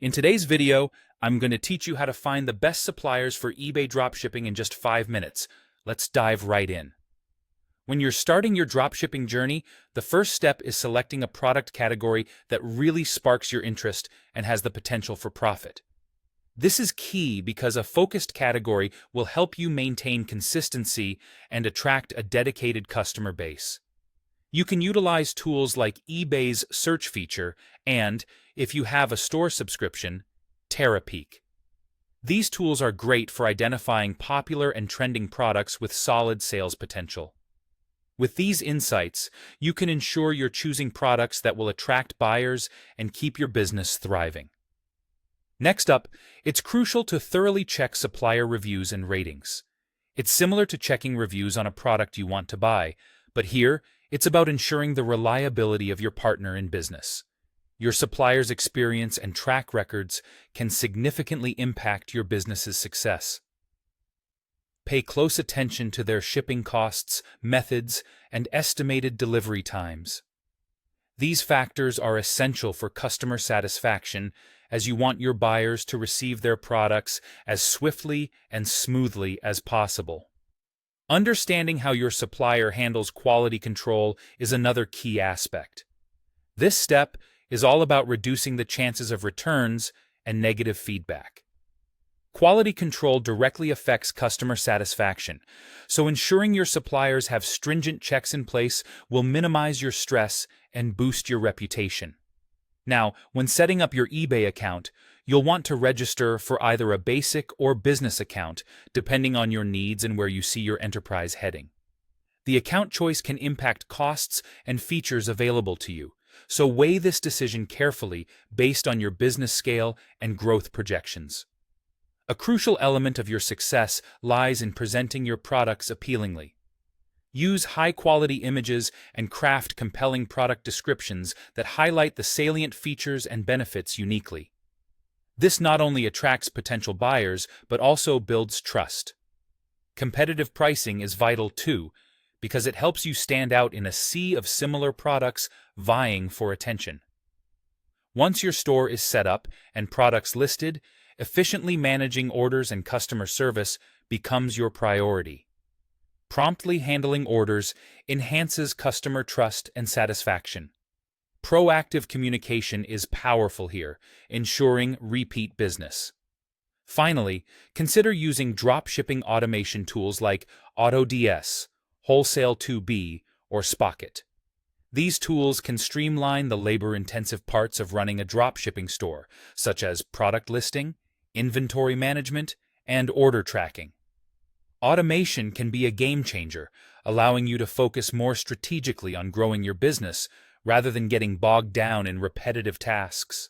In today's video, I'm going to teach you how to find the best suppliers for eBay dropshipping in just 5 minutes. Let's dive right in. When you're starting your dropshipping journey, the first step is selecting a product category that really sparks your interest and has the potential for profit. This is key because a focused category will help you maintain consistency and attract a dedicated customer base. You can utilize tools like eBay's search feature and, if you have a store subscription, Peek. These tools are great for identifying popular and trending products with solid sales potential. With these insights, you can ensure you're choosing products that will attract buyers and keep your business thriving. Next up, it's crucial to thoroughly check supplier reviews and ratings. It's similar to checking reviews on a product you want to buy, but here, it's about ensuring the reliability of your partner in business. Your supplier's experience and track records can significantly impact your business's success. Pay close attention to their shipping costs, methods, and estimated delivery times. These factors are essential for customer satisfaction, as you want your buyers to receive their products as swiftly and smoothly as possible. Understanding how your supplier handles quality control is another key aspect. This step is all about reducing the chances of returns and negative feedback. Quality control directly affects customer satisfaction, so ensuring your suppliers have stringent checks in place will minimize your stress and boost your reputation. Now, when setting up your eBay account, you'll want to register for either a basic or business account, depending on your needs and where you see your enterprise heading. The account choice can impact costs and features available to you, so weigh this decision carefully based on your business scale and growth projections. A crucial element of your success lies in presenting your products appealingly. Use high-quality images and craft compelling product descriptions that highlight the salient features and benefits uniquely. This not only attracts potential buyers, but also builds trust. Competitive pricing is vital too, because it helps you stand out in a sea of similar products vying for attention. Once your store is set up and products listed, efficiently managing orders and customer service becomes your priority. Promptly handling orders enhances customer trust and satisfaction. Proactive communication is powerful here, ensuring repeat business. Finally, consider using dropshipping automation tools like AutoDS, Wholesale2B, or Spocket. These tools can streamline the labor-intensive parts of running a dropshipping store, such as product listing, inventory management, and order tracking. Automation can be a game changer, allowing you to focus more strategically on growing your business rather than getting bogged down in repetitive tasks.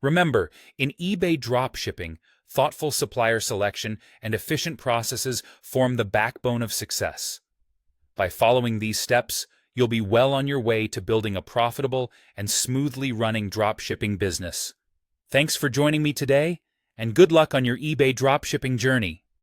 Remember, in eBay dropshipping, thoughtful supplier selection and efficient processes form the backbone of success. By following these steps, you'll be well on your way to building a profitable and smoothly running dropshipping business. Thanks for joining me today, and good luck on your eBay dropshipping journey.